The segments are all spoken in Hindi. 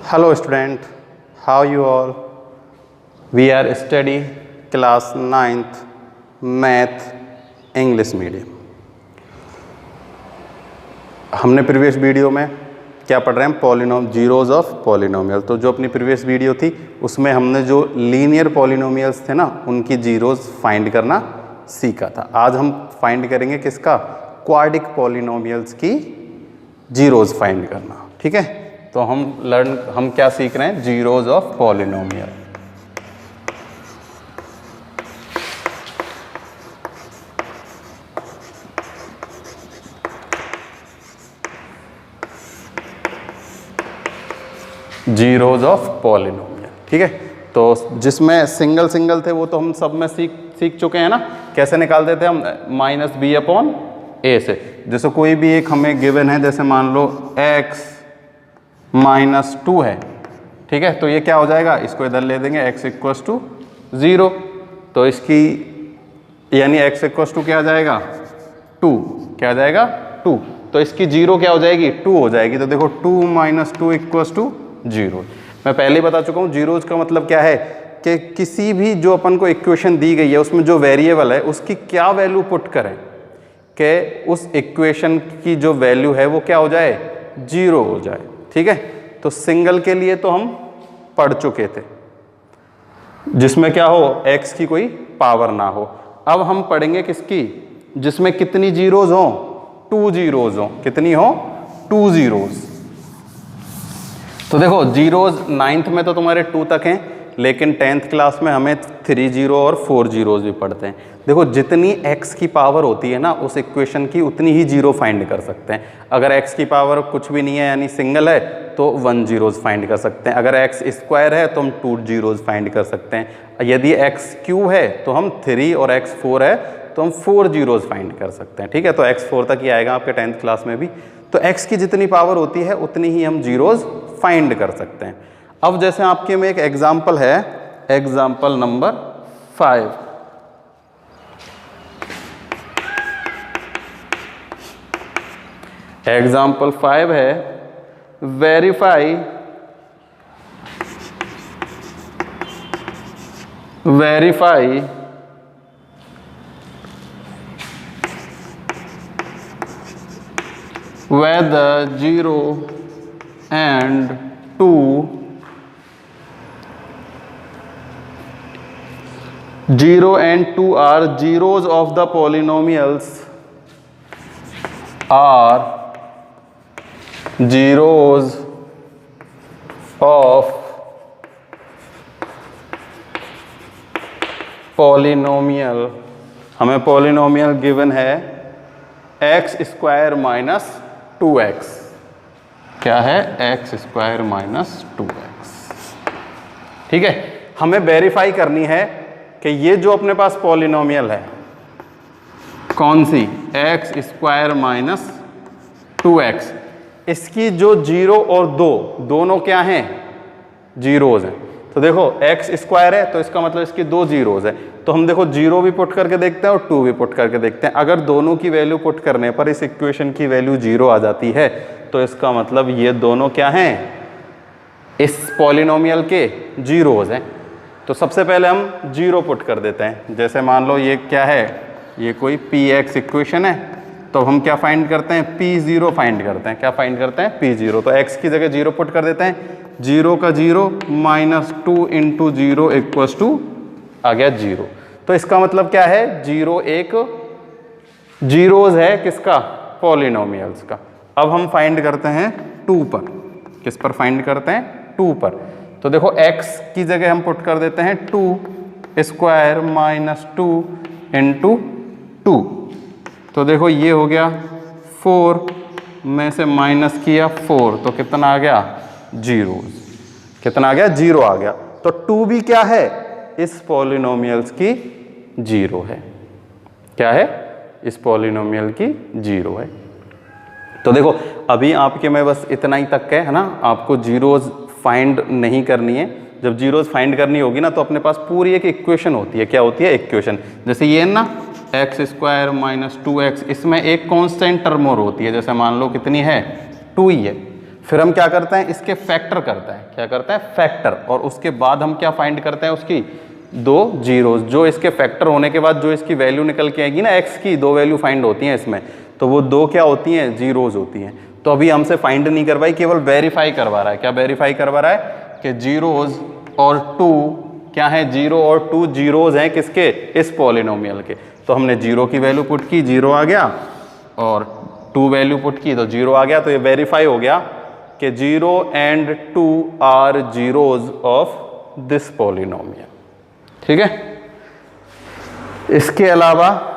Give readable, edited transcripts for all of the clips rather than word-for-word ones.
Hello student, how you all? We are study class 9th math English medium. हमने प्रीवियस वीडियो में क्या पढ़ रहे हैं? Zeros of polynomial. तो जो अपनी प्रीवियस वीडियो थी उसमें हमने जो लीनियर पॉलिनोमियल्स थे ना उनकी जीरोज फाइंड करना सीखा था। आज हम फाइंड करेंगे किसका? क्वाड्रिक पॉलिनोमियल्स की जीरोज फाइंड करना। ठीक है, तो हम क्या सीख रहे हैं? Zeros of polynomial. Zeros of polynomial. ठीक है, तो जिसमें सिंगल सिंगल थे वो तो हम सब में सीख चुके हैं ना। कैसे निकालते थे हम? -b/a से। जैसे कोई भी एक हमें गिवन है, जैसे मान लो x -2 है। ठीक है, तो ये क्या हो जाएगा? इसको इधर ले देंगे, x = 0। तो इसकी यानी x = क्या आ जाएगा? 2। क्या आ जाएगा? 2। तो इसकी जीरो क्या हो जाएगी? 2 हो जाएगी। तो देखो 2 - 2 = 0। मैं पहले ही बता चुका हूँ जीरोज का मतलब क्या है कि किसी भी जो अपन को इक्वेशन दी गई है उसमें जो वेरिएबल है उसकी क्या वैल्यू पुट करें कि उस इक्वेशन की जो वैल्यू है वो क्या हो जाए? 0 हो जाए। ठीक है, तो सिंगल के लिए तो हम पढ़ चुके थे जिसमें क्या हो? x की कोई पावर ना हो। अब हम पढ़ेंगे किसकी? जिसमें कितनी जीरोज हो? 2 जीरोज हो। कितनी हो? 2 जीरोज। तो देखो जीरोज 9th में तो तुम्हारे 2 तक हैं, लेकिन 10th क्लास में हमें 3 जीरो और 4 जीरोज भी पढ़ते हैं। देखो जितनी x की पावर होती है ना उस इक्वेशन की उतनी ही जीरो फाइंड कर सकते हैं। अगर x की पावर कुछ भी नहीं है यानी सिंगल है तो 1 जीरोज फाइंड कर सकते हैं। अगर x² है तो हम 2 जीरोज फाइंड कर सकते हैं। यदि x³ है तो हम 3 और x4 है तो हम 4 जीरोज फाइंड कर सकते हैं। ठीक है, तो x4 तक ही आएगा आपके 10th क्लास में भी। तो x की जितनी पावर होती है उतनी ही हम जीरोज फाइंड कर सकते हैं। अब जैसे आपके में एक एग्जाम्पल है, एग्जाम्पल नंबर 5। एग्जाम्पल 5 है verify whether 0 and 2 are zeros of the polynomials are zeros of polynomial। हमें पॉलिनोमियल गिवन है x² - 2x। क्या है? x² - 2x। ठीक है, हमें वेरीफाई करनी है कि ये जो अपने पास पॉलिनोमियल है कौन सी? x² - 2x। इसकी जो 0 और 2 दोनों क्या हैं? जीरोज हैं। तो देखो x² है तो इसका मतलब इसकी 2 जीरोज है। तो हम देखो 0 भी पुट करके देखते हैं और 2 भी पुट करके देखते हैं। अगर दोनों की वैल्यू पुट करने पर इस इक्वेशन की वैल्यू 0 आ जाती है तो इसका मतलब ये दोनों क्या हैं? इस पॉलिनोमियल के जीरोज हैं। तो सबसे पहले हम 0 पुट कर देते हैं। जैसे मान लो ये क्या है? ये कोई px इक्वेशन है, तो हम क्या फाइंड करते हैं? p0 फाइंड करते हैं। क्या फाइंड करते हैं? p0। तो x की जगह 0 पुट कर देते हैं। 0 का 0 -2 × 0 = आ गया 0। तो इसका मतलब क्या है? 0 एक जीरोज है किसका? पॉलिनोमियल्स का। अब हम फाइंड करते हैं 2 पर। किस पर फाइंड करते हैं? 2 पर। तो देखो x की जगह हम पुट कर देते हैं 2² - 2 × 2। तो देखो ये हो गया 4 में से माइनस किया 4 तो कितना आ गया? जीरोज। कितना आ गया? 0 आ गया। तो 2 भी क्या है? इस पॉलिनोमियल्स की 0 है। क्या है? इस पॉलिनोमियल की 0 है। तो देखो अभी आपके में बस इतना ही तक है ना। आपको जीरोज फाइंड नहीं करनी है। जब जीरोज फाइंड करनी होगी ना तो अपने पास पूरी एक इक्वेशन होती है। क्या होती है? इक्वेशन। जैसे ये ना x² - 2x, इसमें एक कांस्टेंट टर्म और होती है। जैसे मान लो कितनी है? 2 ही है। फिर हम क्या करते हैं, इसके फैक्टर करते हैं। क्या करते हैं, फैक्टर। और उसके बाद हम क्या फाइंड करते हैं, उसकी दो जीरोस। जो इसके फैक्टर होने के बाद जो इसकी वैल्यू निकल के आएगी ना, एक्स की दो वैल्यू फाइंड होती हैं इसमें, तो वो दो क्या होती हैं, जीरोस होती हैं। तो अभी हमसे फाइंड नहीं करवाई, केवल वेरीफाई करवा रहा है। क्या वेरीफाई करवा रहा है कि जीरोस और टू क्या है, जीरो और टू जीरोस हैं किसके, इस पॉलिनोमियल के। तो हमने जीरो की वैल्यू पुट की, जीरो आ गया, और टू वैल्यू पुट की तो जीरो आ गया। तो ये वेरीफाई हो गया कि zero and two are zeros of this polynomial. ठीक है। इसके अलावा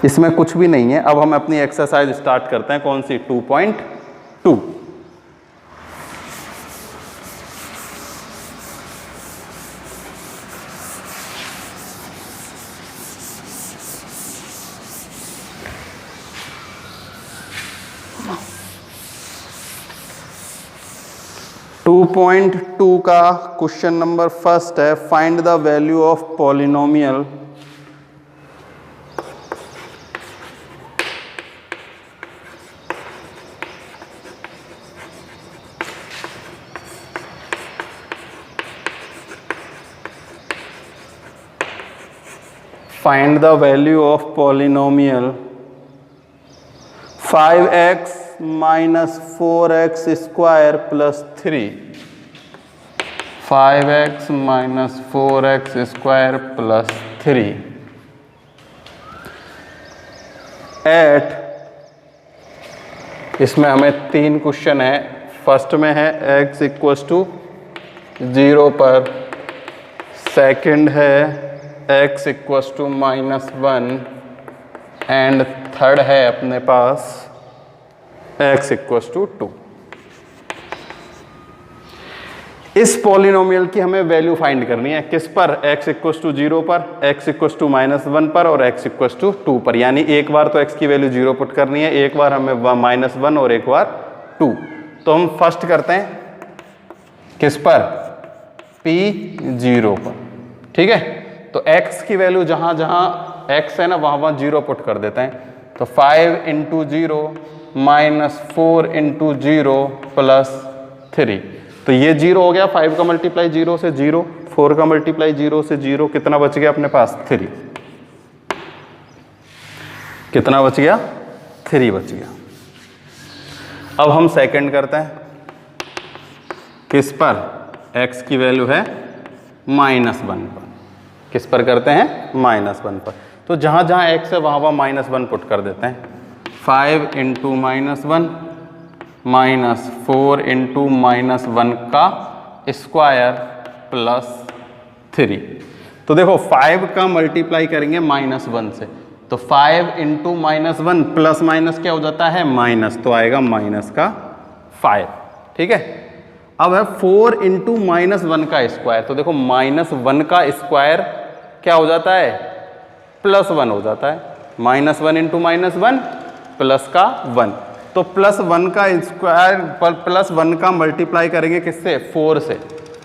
इसमें कुछ भी नहीं है। अब हम अपनी एक्सरसाइज स्टार्ट करते हैं। कौन सी, 2.2। टू पॉइंट टू का क्वेश्चन नंबर फर्स्ट है, find the value of polynomial find the value of polynomial 5x minus 4x square plus 3, 5x minus 4x square plus 3 at, इसमें हमें तीन क्वेश्चन है। फर्स्ट में है x इक्वल्स टू 0 पर, सेकंड है x equals to -1 and third है अपने पास x इक्वल्स टू 2। इस पॉलिनोमियल की हमें वैल्यू फाइंड करनी है। किस पर, x इक्वल्स टू 0 पर, x इक्वल्स टू -1 पर और x इक्वल्स टू 2 पर। यानी एक बार तो x की वैल्यू 0 पुट करनी है, एक बार हमें -1 और एक बार 2। तो हम फर्स्ट करते हैं किस पर, P0 पर। ठीक है। तो x की वैल्यू जहां जहां x है ना, वहां वहां 0 पुट कर देते हैं। तो 5 × 0 -4 × 0 + 3। तो ये 0 हो गया, 5 का मल्टीप्लाई 0 से 0, 4 का मल्टीप्लाई 0 से 0, कितना बच गया अपने पास, 3। कितना बच गया, 3 बच गया। अब हम सेकंड करते हैं किस पर, x की वैल्यू है -1 पर। किस पर करते हैं, -1 पर। तो जहां जहां x है वहां वहां -1 पुट कर देते हैं। 5 × -1 -4 × -1 का स्क्वायर प्लस 3। तो देखो 5 का मल्टीप्लाई करेंगे -1 से, तो 5 × -1 प्लस माइनस क्या हो जाता है, माइनस, तो आएगा -5। ठीक है। अब है 4 × -1 का स्क्वायर। तो देखो -1 का स्क्वायर क्या हो जाता है, +1 हो जाता है। -1 × -1 प्लस का 1, तो +1 का स्क्वायर पर +1 का मल्टीप्लाई करेंगे किससे, 4 से।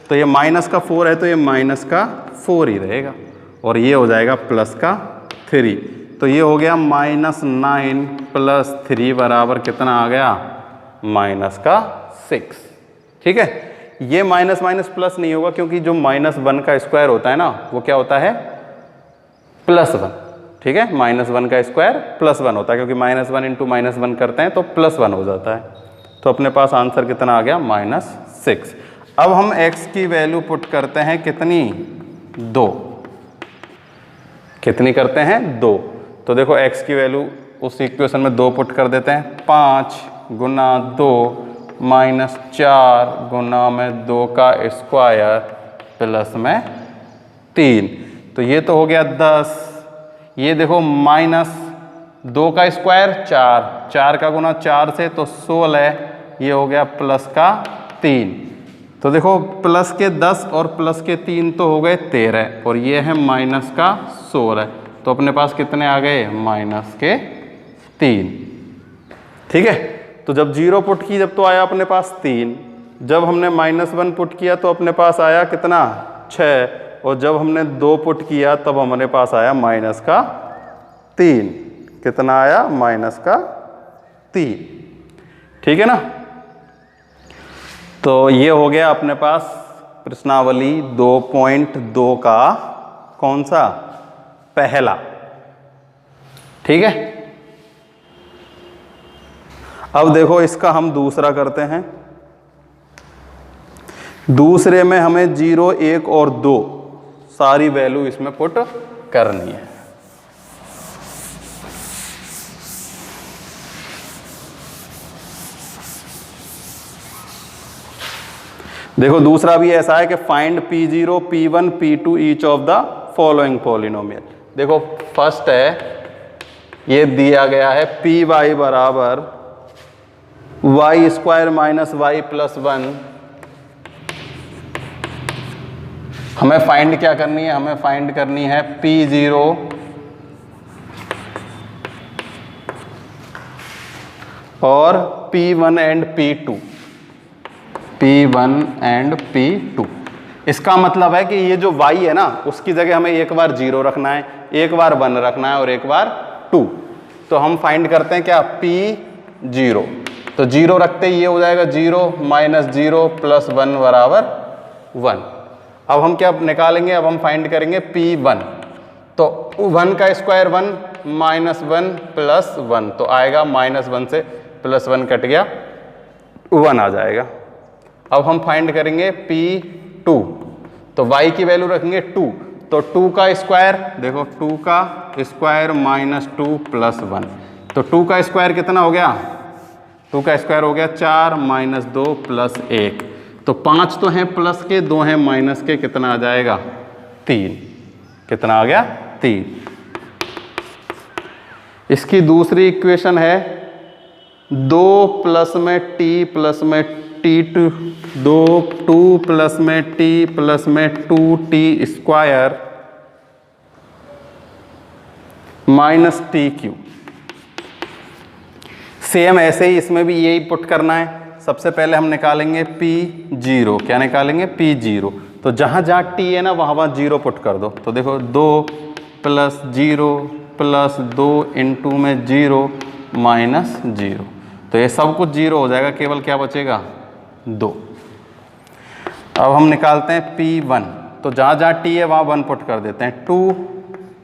तो ये -4 है तो ये -4 ही रहेगा, और ये हो जाएगा +3। तो ये हो गया -9 + 3 बराबर कितना आ गया, -6। ठीक है। ये माइनस माइनस प्लस नहीं होगा, क्योंकि जो -1 का स्क्वायर होता है ना, वो क्या होता है, +1। ठीक है। -1 का स्क्वायर +1 होता है, क्योंकि -1 × -1 करते हैं तो +1 हो जाता है। तो अपने पास आंसर कितना आ गया, -6। अब हम x की वैल्यू पुट करते हैं कितनी, 2। कितनी करते हैं, 2। तो देखो x की वैल्यू उस इक्वेशन में 2 पुट कर देते हैं। 5 × 2 -4 × 2 का स्क्वायर प्लस में 3। तो ये तो हो गया 10। ये देखो -2 का स्क्वायर 4, 4 का गुना 4 से तो 16, ये हो गया +3। तो देखो प्लस के 10 और प्लस के 3 तो हो गए 13, और ये है -16। तो अपने पास कितने आ गए, -3। ठीक है। तो जब 0 पुट की जब तो आया अपने पास 3, जब हमने -1 पुट किया तो अपने पास आया कितना, 6, और जब हमने 2 पुट किया तब हमारे पास आया -3। कितना आया, -3। ठीक है ना। तो ये हो गया अपने पास प्रश्नावली 2.2 का कौन सा पहला। ठीक है, अब देखो इसका हम दूसरा करते हैं। दूसरे में हमें 0, 1 और 2 सारी वैल्यू इसमें पुट करनी है। देखो दूसरा भी ऐसा है कि find P0, P1, P2 each of the following polynomial. देखो फर्स्ट है, ये दिया गया है पी वाई बराबर Y square minus Y plus 1। हमें फाइंड क्या करनी है? हमें फाइंड करनी है P0 और P1 and P2। P1 and P2। इसका मतलब है कि ये जो y है ना, उसकी जगह हमें एक बार 0 रखना है, एक बार 1 रखना है और एक बार 2। तो हम फाइंड करते हैं क्या? P0। तो 0 रखते ही ये हो जाएगा 0 माइनस 0 प्लस 1 बराबर 1। अब हम क्या निकालेंगे? अब हम फाइंड करेंगे P1। तो 1 का स्क्वायर 1 माइनस 1 प्लस 1, तो आएगा -1 से +1 कट गया 1 आ जाएगा। अब हम फाइंड करेंगे P2। तो y की वैल्यू रखेंगे 2, तो 2 का स्क्वायर, देखो 2 का स्क्वायर -2 प्लस 1, तो 2 का स्क्वायर कितना हो गया? 2 का स्क्वायर हो गया 4 माइनस 2 प्लस 1। तो 5 तो हैं प्लस के, 2 हैं माइनस के, कितना आ जाएगा? 3। कितना आ गया? 3। इसकी दूसरी इक्वेशन है 2 प्लस में t प्लस में t2, 2 प्लस में t प्लस में 2t square minus t3। Same ऐसे ही इसमें भी यही पुट करना है। सबसे पहले हम निकालेंगे P0। क्या निकालेंगे? P0। तो जहाँ जहाँ t है ना, वहाँ वहाँ 0 पुट कर दो। तो देखो 2 प्लस 0 प्लस 2 इंटू में 0 माइनस 0, तो ये सब कुछ 0 हो जाएगा, केवल क्या बचेगा? 2। अब हम निकालते हैं P1। तो जहाँ जहाँ t है वहाँ 1 पुट कर देते हैं। 2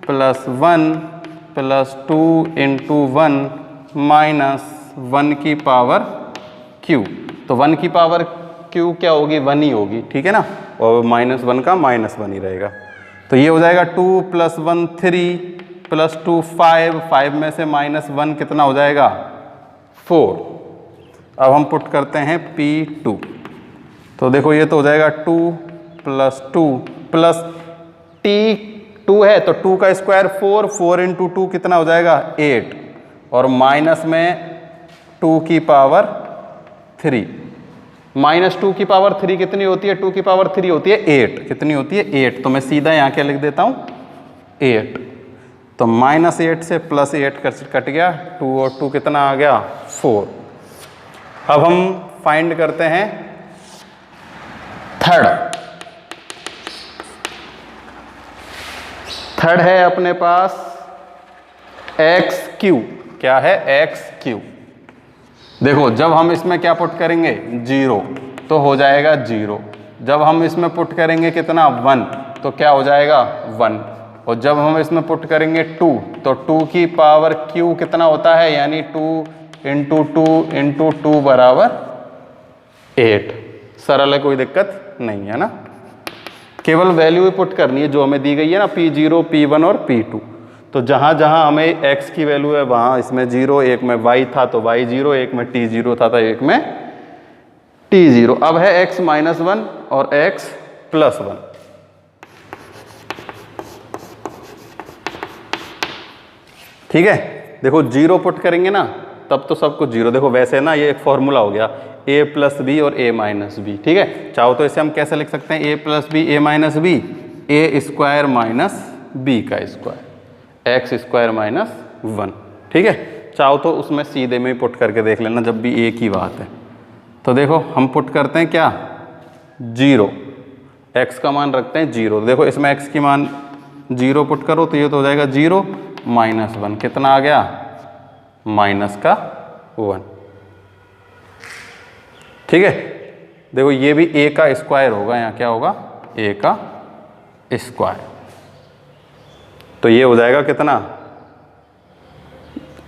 प्लस 1 प्लस 2 इंटू 1 माइनस 1 की पावर q। तो 1 की पावर q क्या होगी? 1 ही होगी, ठीक है ना, और -1 का -1 ही रहेगा। तो ये हो जाएगा 2 प्लस 1 3 प्लस 2 5, 5 में से -1 कितना हो जाएगा? 4। अब हम पुट करते हैं P2। तो देखो ये तो हो जाएगा 2 प्लस 2 प्लस t2 है, तो 2 का स्क्वायर 4, 4 इंटू 2 कितना हो जाएगा? 8, और माइनस में 2 की पावर 3। -2 की पावर 3 कितनी होती है? 2 की पावर 3 होती है 8। कितनी होती है? 8। तो मैं सीधा यहाँ क्या लिख देता हूँ? 8। तो -8 से +8 कट गया, 2 और 2 कितना आ गया? 4। अब हम फाइंड करते हैं थर्ड है अपने पास XQ। क्या है? XQ। देखो जब हम इसमें क्या पुट करेंगे? 0, तो हो जाएगा 0। जब हम इसमें पुट करेंगे कितना? 1, तो क्या हो जाएगा? 1। और जब हम इसमें पुट करेंगे 2, तो 2 की पावर q कितना होता है? यानी 2 इंटू 2 इंटू 2 बराबर 8। सरल है, कोई दिक्कत नहीं है ना। केवल वैल्यू ही पुट करनी है जो हमें दी गई है ना, P0, P1 और P2। तो जहाँ जहाँ हमें x की वैल्यू है वहाँ इसमें 0, एक में y था तो y 0, एक में t0 था तो एक में t0। अब है x माइनस 1 और x प्लस 1। ठीक है, देखो 0 पुट करेंगे ना तब तो सब कुछ 0। देखो वैसे ना ये एक फॉर्मूला हो गया a प्लस बी और a माइनस बी। ठीक है, चाहो तो इसे हम कैसे लिख सकते हैं? a plus B a minus B, a square minus b का स्क्वायर, एक्स स्क्वायर माइनस 1। ठीक है, चाहो तो उसमें सीधे में ही पुट करके देख लेना जब भी एक ही बात है। तो देखो हम पुट करते हैं क्या? 0, x का मान रखते हैं 0। देखो इसमें x की मान 0 पुट करो तो ये तो हो जाएगा 0 माइनस 1। कितना आ गया? -1। ठीक है, देखो ये भी a का स्क्वायर होगा, यहाँ क्या होगा a का स्क्वायर। तो ये हो जाएगा कितना,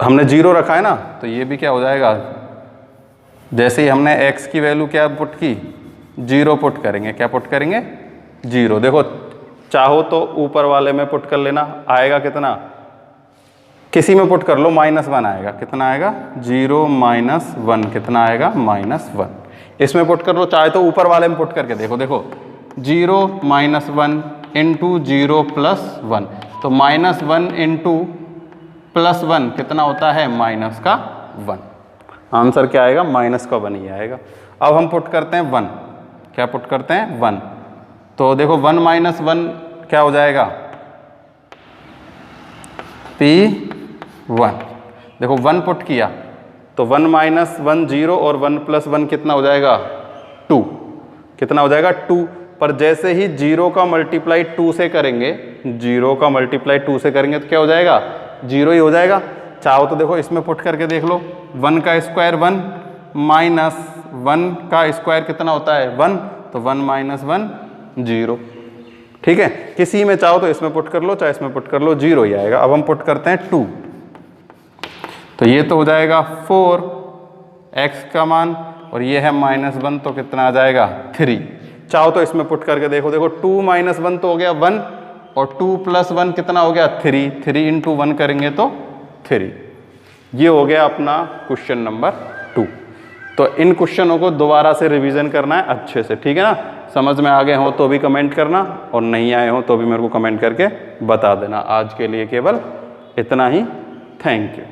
हमने 0 रखा है ना, तो ये भी क्या हो जाएगा, जैसे ही हमने x की वैल्यू क्या पुट की 0 पुट करेंगे, क्या पुट करेंगे 0। देखो चाहो तो ऊपर वाले में पुट कर लेना, आएगा कितना, किसी में पुट कर लो -1 आएगा, कितना आएगा 0 -1, कितना आएगा -1। इसमें पुट कर लो, चाहे तो ऊपर वाले में पुट करके देखो, देखो 0 -1 इंटू 0 + 1, तो -1 इंटू +1 कितना होता है -1। आंसर क्या आएगा -1 ही आएगा। अब हम पुट करते हैं 1, क्या पुट करते हैं 1, तो देखो 1 - 1 क्या हो जाएगा P1। देखो 1 पुट किया तो 1 - 1 0 और 1 + 1 कितना हो जाएगा 2, कितना हो जाएगा 2। पर जैसे ही 0 का मल्टीप्लाई 2 से करेंगे, 0 का मल्टीप्लाई 2 से करेंगे तो क्या हो जाएगा 0 ही हो जाएगा। चाहो तो देखो इसमें पुट करके देख लो, 1 का स्क्वायर 1 -1 का स्क्वायर कितना होता है 1, तो 1 - 1 0। ठीक है, किसी में चाहो तो इसमें पुट कर लो, चाहे इसमें पुट कर लो, 0 ही आएगा। अब हम पुट करते हैं 2, तो ये तो हो जाएगा 4 x का मान, और ये है -1, तो कितना आ जाएगा 3। चाहो तो इसमें पुट करके देखो, देखो 2 - 1 तो हो गया 1, और 2 + 1 कितना हो गया 3, 3 × 1 करेंगे तो 3। ये हो गया अपना क्वेश्चन नंबर 2। तो इन क्वेश्चनों को दोबारा से रिवीजन करना है अच्छे से, ठीक है ना। समझ में आ गए हो तो भी कमेंट करना, और नहीं आए हो तो भी मेरे को कमेंट करके बता देना। आज के लिए केवल इतना ही, थैंक यू।